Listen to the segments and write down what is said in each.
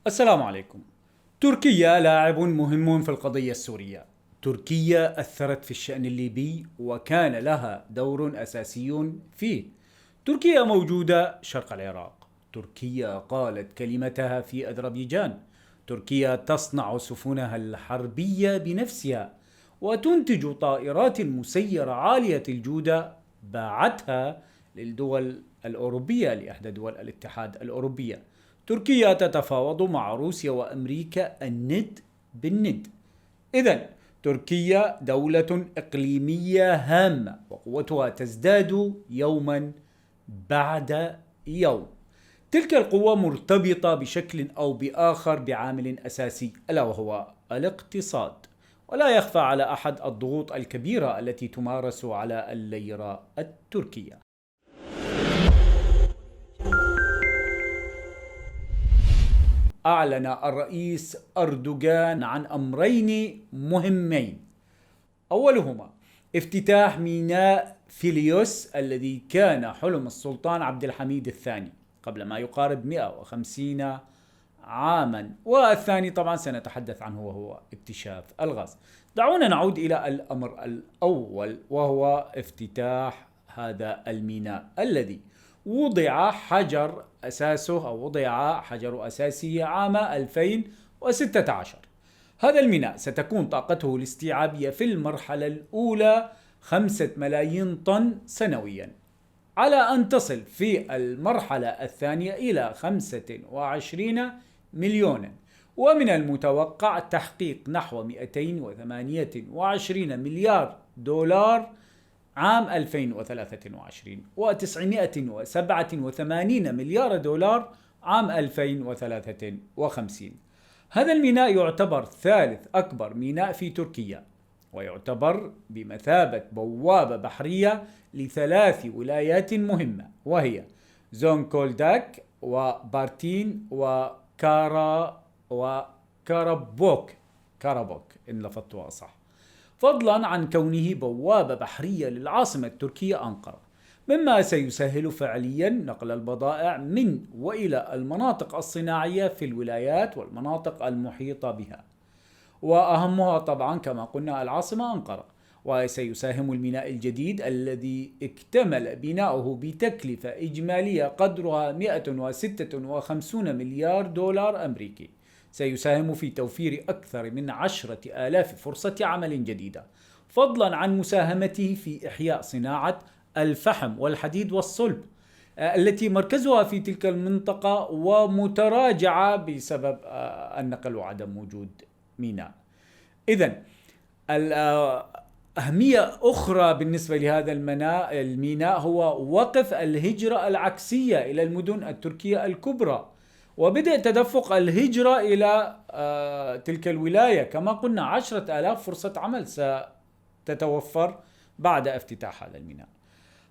السلام عليكم. تركيا لاعب مهم في القضية السورية. تركيا أثرت في الشأن الليبي وكان لها دور أساسي فيه. تركيا موجودة شرق العراق. تركيا قالت كلمتها في أذربيجان. تركيا تصنع سفنها الحربية بنفسها وتنتج طائرات مسيرة عالية الجودة باعتها للدول الأوروبية، لإحدى دول الاتحاد الأوروبية. تركيا تتفاوض مع روسيا وأمريكا الند بالند. إذن تركيا دولة إقليمية هامة وقوتها تزداد يوما بعد يوم. تلك القوة مرتبطة بشكل أو بآخر بعامل أساسي ألا وهو الاقتصاد، ولا يخفى على أحد الضغوط الكبيرة التي تمارس على الليرة التركية. أعلن الرئيس أردوغان عن أمرين مهمين. أولهما افتتاح ميناء فيليوس الذي كان حلم السلطان عبد الحميد الثاني قبل ما يقارب 150 عاما، والثاني طبعا سنتحدث عنه وهو اكتشاف الغاز. دعونا نعود إلى الأمر الأول وهو افتتاح هذا الميناء الذي وضع حجر أساسه أو وضع حجر أساسه عام 2016. هذا الميناء ستكون طاقته الاستيعابية في المرحلة الأولى 5 ملايين طن سنويا، على أن تصل في المرحلة الثانية إلى 25 مليونا، ومن المتوقع تحقيق نحو 228 مليار دولار عام 2023 و987 مليار دولار عام 2053. هذا الميناء يعتبر ثالث أكبر ميناء في تركيا، ويعتبر بمثابة بوابة بحرية ل3 ولايات مهمة، وهي زونكولداك وبارتين وكارابوك إن لفظتها صح، فضلا عن كونه بوابة بحرية للعاصمة التركية أنقرة، مما سيسهل فعليا نقل البضائع من وإلى المناطق الصناعية في الولايات والمناطق المحيطة بها، وأهمها طبعا كما قلنا العاصمة أنقرة. وسيساهم الميناء الجديد الذي اكتمل بناؤه بتكلفة إجمالية قدرها 156 مليار دولار أمريكي، سيساهم في توفير أكثر من 10,000 فرصة عمل جديدة، فضلا عن مساهمته في إحياء صناعة الفحم والحديد والصلب التي مركزها في تلك المنطقة ومتراجعة بسبب النقل وعدم وجود ميناء. إذن أهمية أخرى بالنسبة لهذا الميناء هو وقف الهجرة العكسية إلى المدن التركية الكبرى، وبدأ تدفق الهجرة إلى تلك الولاية. كما قلنا 10,000 فرصة عمل ستتوفر بعد افتتاح هذا الميناء.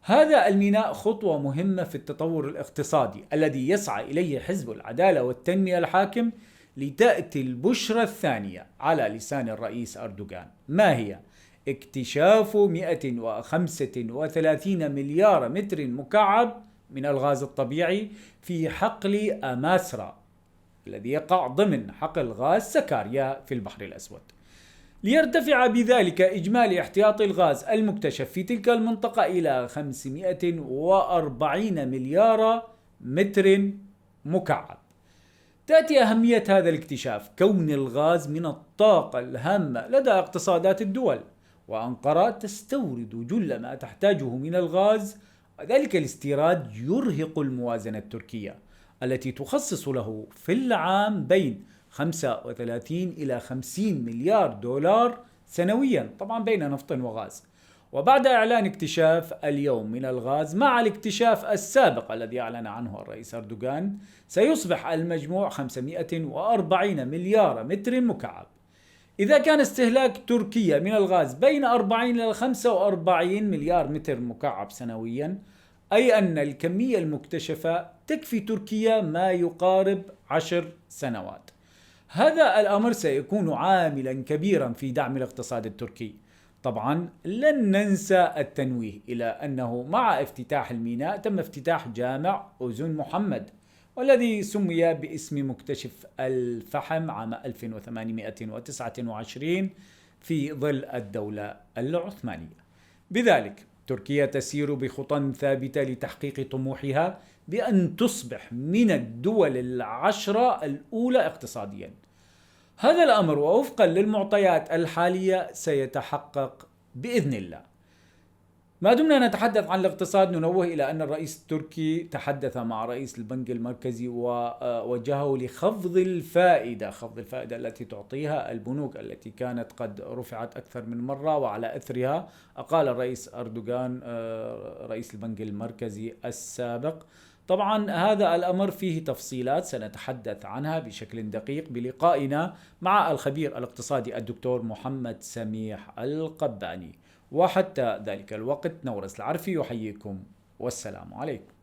هذا الميناء خطوة مهمة في التطور الاقتصادي الذي يسعى إليه حزب العدالة والتنمية الحاكم، لتأتي البشرى الثانية على لسان الرئيس أردوغان. ما هي؟ اكتشاف 135 مليار متر مكعب من الغاز الطبيعي في حقل أماسرا الذي يقع ضمن حقل غاز سكاريا في البحر الأسود، ليرتفع بذلك إجمالي احتياطي الغاز المكتشف في تلك المنطقة إلى 540 مليار متر مكعب. تأتي أهمية هذا الاكتشاف كون الغاز من الطاقة الهامة لدى اقتصادات الدول، وأنقرة تستورد جل ما تحتاجه من الغاز، وذلك الاستيراد يرهق الموازنة التركية التي تخصص له في العام بين 35 إلى 50 مليار دولار سنويا، طبعا بين نفط وغاز. وبعد إعلان اكتشاف اليوم من الغاز مع الاكتشاف السابق الذي أعلن عنه الرئيس أردوغان، سيصبح المجموع 540 مليار متر مكعب. إذا كان استهلاك تركيا من الغاز بين 40 إلى 45 مليار متر مكعب سنويا، أي أن الكمية المكتشفة تكفي تركيا ما يقارب 10 سنوات. هذا الأمر سيكون عاملا كبيرا في دعم الاقتصاد التركي. طبعا لن ننسى التنويه إلى أنه مع افتتاح الميناء تم افتتاح جامع أذن محمد، والذي سمي باسم مكتشف الفحم عام 1829 في ظل الدولة العثمانية. بذلك تركيا تسير بخطى ثابتة لتحقيق طموحها بأن تصبح من الدول العشرة الأولى اقتصاديا. هذا الأمر ووفقا للمعطيات الحالية سيتحقق بإذن الله. ما دمنا نتحدث عن الاقتصاد، ننوه إلى أن الرئيس التركي تحدث مع رئيس البنك المركزي ووجهه لخفض الفائدة التي تعطيها البنوك التي كانت قد رفعت أكثر من مرة، وعلى أثرها أقال الرئيس أردوغان رئيس البنك المركزي السابق. طبعا هذا الأمر فيه تفصيلات سنتحدث عنها بشكل دقيق بلقائنا مع الخبير الاقتصادي الدكتور محمد سميح القباني. وحتى ذلك الوقت، نورس العرفي يحييكم والسلام عليكم.